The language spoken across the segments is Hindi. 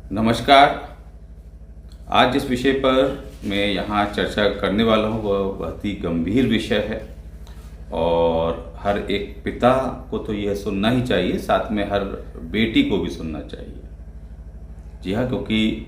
नमस्कार। आज जिस विषय पर मैं यहाँ चर्चा करने वाला हूँ वह बहुत ही गंभीर विषय है और हर एक पिता को तो यह सुनना ही चाहिए, साथ में हर बेटी को भी सुनना चाहिए। जी हाँ, क्योंकि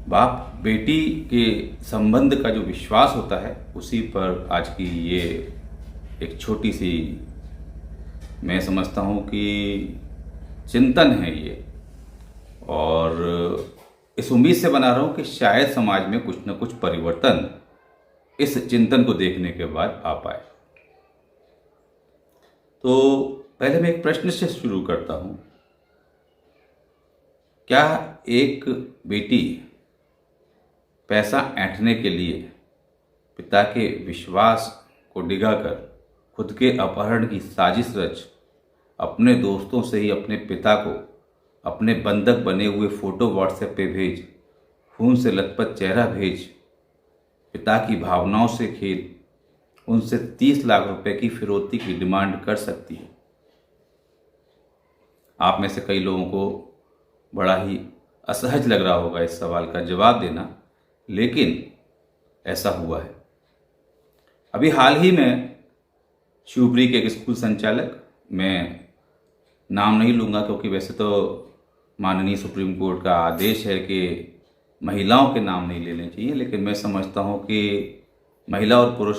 बाप बेटी के संबंध का जो विश्वास होता है उसी पर आज की ये एक छोटी सी, मैं समझता हूँ कि चिंतन है ये, और इस उम्मीद से बना रहा हूं कि शायद समाज में कुछ न कुछ परिवर्तन इस चिंतन को देखने के बाद आ पाए। तो पहले मैं एक प्रश्न से शुरू करता हूं। क्या एक बेटी पैसा ऐंठने के लिए पिता के विश्वास को डिगाकर खुद के अपहरण की साजिश रच अपने दोस्तों से ही अपने पिता को अपने बंधक बने हुए फोटो व्हाट्सएप पे भेज, खून से लथपथ चेहरा भेज, पिता की भावनाओं से खेल, उनसे 30 लाख रुपए की फिरौती की डिमांड कर सकती है? आप में से कई लोगों को बड़ा ही असहज लग रहा होगा इस सवाल का जवाब देना, लेकिन ऐसा हुआ है। अभी हाल ही में शिवपुरी के एक स्कूल संचालक, मैं नाम नहीं लूँगा क्योंकि वैसे तो माननीय सुप्रीम कोर्ट का आदेश है कि महिलाओं के नाम नहीं लेने चाहिए, लेकिन मैं समझता हूँ कि महिला और पुरुष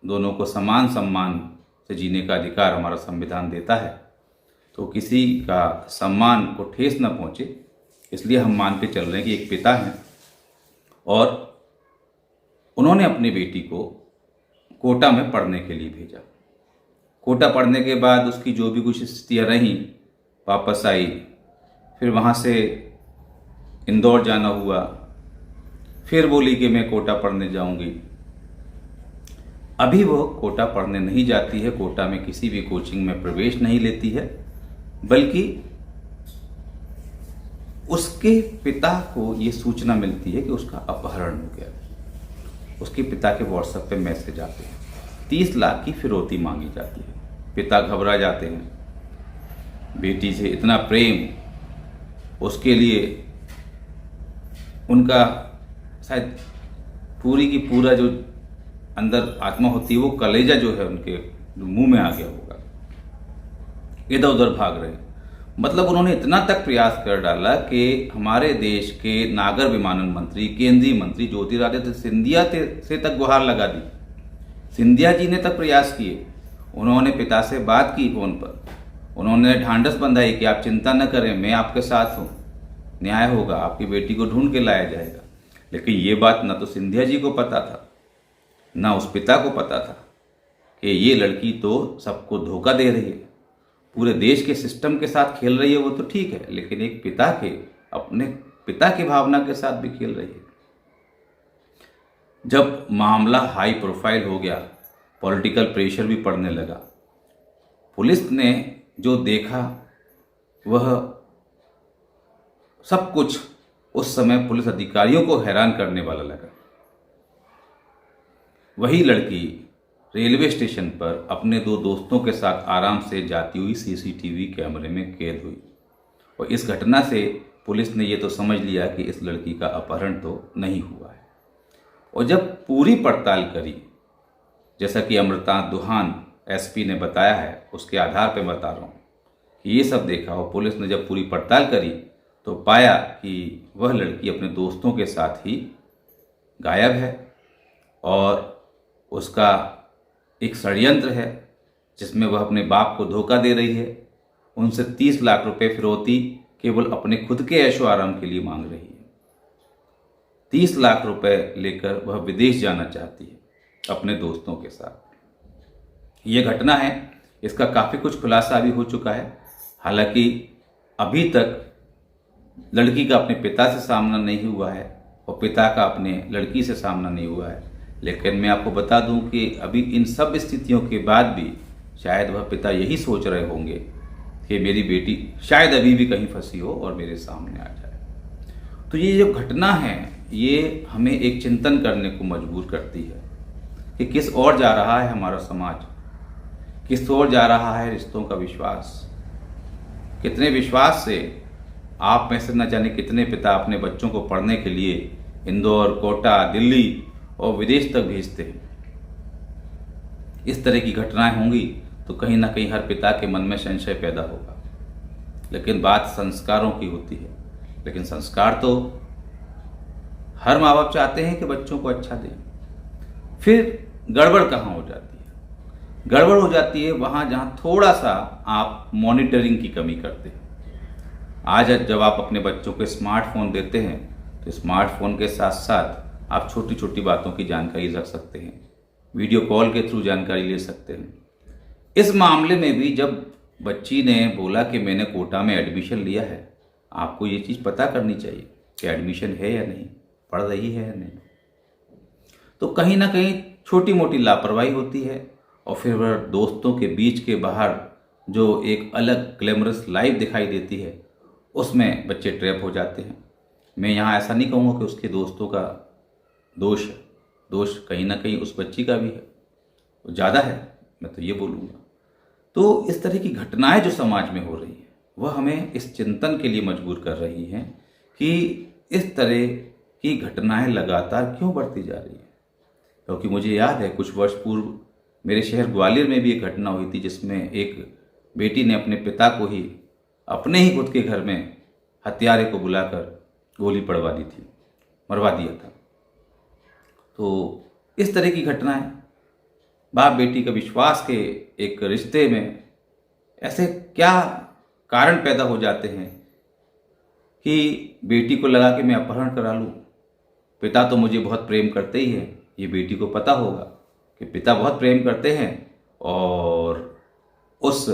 दोनों को समान सम्मान से जीने का अधिकार हमारा संविधान देता है, तो किसी का सम्मान को ठेस न पहुँचे इसलिए हम मान के चल रहे हैं कि एक पिता हैं और उन्होंने अपनी बेटी को कोटा में पढ़ने के लिए भेजा। कोटा पढ़ने के बाद उसकी जो भी कुछ स्थितियाँ रहीं, वापस आई, फिर वहाँ से इंदौर जाना हुआ, फिर बोली कि मैं कोटा पढ़ने जाऊंगी। अभी वो कोटा पढ़ने नहीं जाती है, कोटा में किसी भी कोचिंग में प्रवेश नहीं लेती है, बल्कि उसके पिता को ये सूचना मिलती है कि उसका अपहरण हो गया। उसके पिता के व्हाट्सएप पे मैसेज आते हैं, 30 लाख की फिरौती मांगी जाती है। पिता घबरा जाते हैं, बेटी से इतना प्रेम, उसके लिए उनका शायद पूरी की पूरा जो अंदर आत्मा होती है वो कलेजा जो है उनके मुंह में आ गया होगा, इधर उधर भाग रहे हैं। मतलब उन्होंने इतना तक प्रयास कर डाला कि हमारे देश के नागर विमानन मंत्री, केंद्रीय मंत्री ज्योतिरादित्य सिंधिया से तक गुहार लगा दी। सिंधिया जी ने तक प्रयास किए, उन्होंने पिता से बात की फोन पर, उन्होंने ढांढस बंधाई कि आप चिंता न करें, मैं आपके साथ हूँ, न्याय होगा, आपकी बेटी को ढूंढ के लाया जाएगा। लेकिन ये बात ना तो सिंधिया जी को पता था, ना उस पिता को पता था कि ये लड़की तो सबको धोखा दे रही है, पूरे देश के सिस्टम के साथ खेल रही है, वो तो ठीक है, लेकिन एक पिता के, अपने पिता की भावना के साथ भी खेल रही है। जब मामला हाई प्रोफाइल हो गया, पॉलिटिकल प्रेशर भी पड़ने लगा, पुलिस ने जो देखा वह सब कुछ उस समय पुलिस अधिकारियों को हैरान करने वाला लगा। वही लड़की रेलवे स्टेशन पर अपने 2 दोस्तों के साथ आराम से जाती हुई सीसीटीवी कैमरे में कैद हुई, और इस घटना से पुलिस ने ये तो समझ लिया कि इस लड़की का अपहरण तो नहीं हुआ है। और जब पूरी पड़ताल करी, जैसा कि अमृतांश दुहान एसपी ने बताया है, उसके आधार पर बता रहा हूँ कि ये सब देखा, और पुलिस ने जब पूरी पड़ताल करी तो पाया कि वह लड़की अपने दोस्तों के साथ ही गायब है और उसका एक षड्यंत्र है जिसमें वह अपने बाप को धोखा दे रही है, उनसे 30 लाख रुपए फिरौती केवल अपने खुद के ऐशो आराम के लिए मांग रही है। 30 लाख रुपए लेकर वह विदेश जाना चाहती है अपने दोस्तों के साथ। ये घटना है, इसका काफ़ी कुछ खुलासा अभी हो चुका है। हालांकि अभी तक लड़की का अपने पिता से सामना नहीं हुआ है और पिता का अपने लड़की से सामना नहीं हुआ है, लेकिन मैं आपको बता दूं कि अभी इन सब स्थितियों के बाद भी शायद वह पिता यही सोच रहे होंगे कि मेरी बेटी शायद अभी भी कहीं फंसी हो और मेरे सामने आ जाए। तो ये जो घटना है ये हमें एक चिंतन करने को मजबूर करती है कि किस ओर जा रहा है हमारा समाज, किस ओर जा रहा है रिश्तों का विश्वास। कितने विश्वास से आप में से न जाने कितने पिता अपने बच्चों को पढ़ने के लिए इंदौर, कोटा, दिल्ली और विदेश तक भेजते हैं। इस तरह की घटनाएं होंगी तो कहीं ना कहीं हर पिता के मन में संशय पैदा होगा। लेकिन बात संस्कारों की होती है। लेकिन संस्कार तो हर माँ बाप चाहते हैं कि बच्चों को अच्छा दें। फिर गड़बड़ कहाँ हो जाती है? गड़बड़ हो जाती है वहाँ जहाँ थोड़ा सा आप मॉनिटरिंग की कमी करते हैं। आज जब आप अपने बच्चों को स्मार्टफोन देते हैं तो स्मार्टफोन के साथ साथ आप छोटी छोटी बातों की जानकारी रख सकते हैं, वीडियो कॉल के थ्रू जानकारी ले सकते हैं। इस मामले में भी जब बच्ची ने बोला कि मैंने कोटा में एडमिशन लिया है, आपको ये चीज़ पता करनी चाहिए कि एडमिशन है या नहीं, पढ़ रही है या नहीं। तो कहीं ना कहीं छोटी मोटी लापरवाही होती है और फिर वह दोस्तों के बीच के बाहर जो एक अलग ग्लैमरस लाइफ दिखाई देती है उसमें बच्चे ट्रैप हो जाते हैं। मैं यहाँ ऐसा नहीं कहूँगा कि उसके दोस्तों का दोष है, दोष कहीं ना कहीं उस बच्ची का भी है, वो ज़्यादा है, मैं तो ये बोलूँगा। तो इस तरह की घटनाएं जो समाज में हो रही हैं वह हमें इस चिंतन के लिए मजबूर कर रही हैं कि इस तरह की घटनाएं लगातार क्यों बढ़ती जा रही हैं। क्योंकि मुझे याद है कुछ वर्ष पूर्व मेरे शहर ग्वालियर में भी एक घटना हुई थी जिसमें एक बेटी ने अपने पिता को ही अपने ही खुद के घर में हत्यारे को बुलाकर गोली पड़वा दी थी, मरवा दिया था। तो इस तरह की घटनाएं बाप बेटी का विश्वास के एक रिश्ते में ऐसे क्या कारण पैदा हो जाते हैं कि बेटी को लगा कि मैं अपहरण करा लूँ, पिता तो मुझे बहुत प्रेम करते ही हैं। ये बेटी को पता होगा कि पिता बहुत प्रेम करते हैं और उस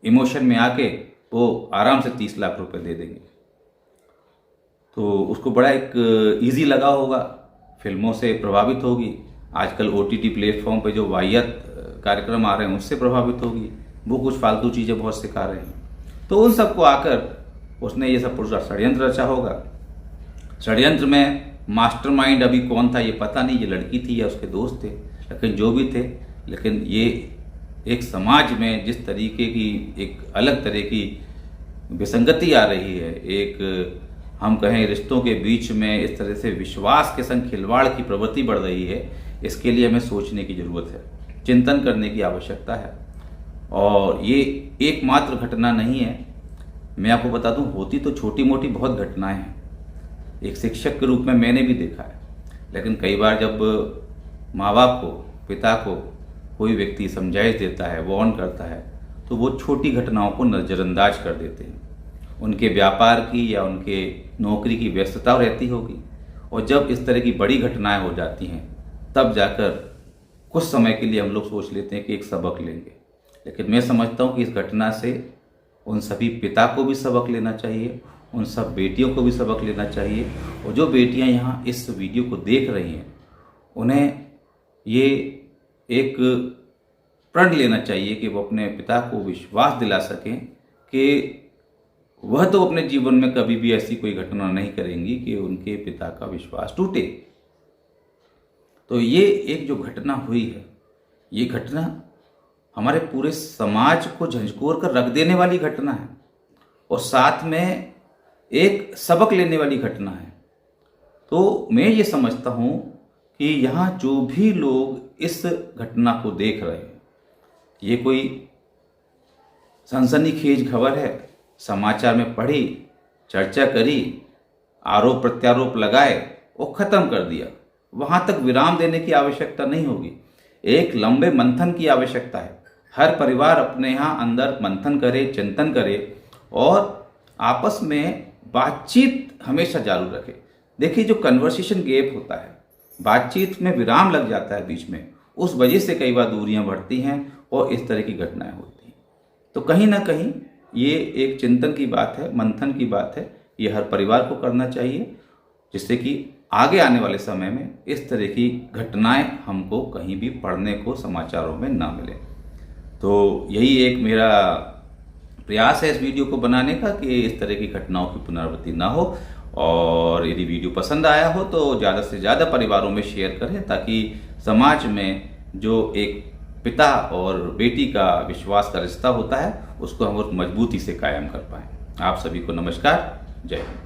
इमोशन में आके वो आराम से 30 लाख रुपए दे देंगे। तो उसको बड़ा एक इजी लगा होगा, फिल्मों से प्रभावित होगी, आजकल OTT प्लेटफॉर्म पे जो वाहियात कार्यक्रम आ रहे हैं उससे प्रभावित होगी, वो कुछ फालतू चीज़ें बहुत सिखा रहे हैं। तो उन सबको आकर उसने ये सब पूरा षड्यंत्र रचा होगा। षड्यंत्र में मास्टरमाइंड अभी कौन था ये पता नहीं, ये लड़की थी या उसके दोस्त थे, लेकिन जो भी थे, लेकिन ये एक समाज में जिस तरीके की एक अलग तरह की विसंगति आ रही है, एक हम कहें रिश्तों के बीच में इस तरह से विश्वास के संग खिलवाड़ की प्रवृत्ति बढ़ रही है, इसके लिए हमें सोचने की ज़रूरत है, चिंतन करने की आवश्यकता है। और ये एकमात्र घटना नहीं है, मैं आपको बता दूं, होती तो छोटी मोटी बहुत घटनाएं हैं। एक शिक्षक के रूप में मैंने भी देखा है, लेकिन कई बार जब माँ बाप को, पिता को कोई व्यक्ति समझाइश देता है, वार्न करता है, तो वो छोटी घटनाओं को नज़रअंदाज कर देते हैं। उनके व्यापार की या उनके नौकरी की व्यस्तता रहती होगी, और जब इस तरह की बड़ी घटनाएं हो जाती हैं तब जाकर कुछ समय के लिए हम लोग सोच लेते हैं कि एक सबक लेंगे। लेकिन मैं समझता हूँ कि इस घटना से उन सभी पिता को भी सबक लेना चाहिए, उन सब बेटियों को भी सबक लेना चाहिए, और जो बेटियां यहाँ इस वीडियो को देख रही हैं उन्हें ये एक प्रण लेना चाहिए कि वो अपने पिता को विश्वास दिला सकें कि वह तो अपने जीवन में कभी भी ऐसी कोई घटना नहीं करेंगी कि उनके पिता का विश्वास टूटे। तो ये एक जो घटना हुई है, ये घटना हमारे पूरे समाज को झंझोर कर रख देने वाली घटना है और साथ में एक सबक लेने वाली घटना है। तो मैं ये समझता हूँ कि यहाँ जो भी लोग इस घटना को देख रहे हैं, ये कोई सनसनीखेज खबर है, समाचार में पढ़ी, चर्चा करी, आरोप प्रत्यारोप लगाए और ख़त्म कर दिया, वहाँ तक विराम देने की आवश्यकता नहीं होगी। एक लंबे मंथन की आवश्यकता है। हर परिवार अपने यहाँ अंदर मंथन करे, चिंतन करे और आपस में बातचीत हमेशा जारी रखे। देखिए, जो कन्वर्सेशन गैप होता है, बातचीत में विराम लग जाता है बीच में, उस वजह से कई बार दूरियां बढ़ती हैं और इस तरह की घटनाएं होती हैं। तो कहीं ना कहीं ये एक चिंतन की बात है, मंथन की बात है, ये हर परिवार को करना चाहिए, जिससे कि आगे आने वाले समय में इस तरह की घटनाएं हमको कहीं भी पढ़ने को समाचारों में ना मिले। तो यही एक मेरा प्रयास है इस वीडियो को बनाने का कि इस तरह की घटनाओं की पुनरावृत्ति ना हो। और यदि वीडियो पसंद आया हो तो ज़्यादा से ज़्यादा परिवारों में शेयर करें, ताकि समाज में जो एक पिता और बेटी का विश्वास का रिश्ता होता है उसको हम और मजबूती से कायम कर पाएँ। आप सभी को नमस्कार। जय हिंद।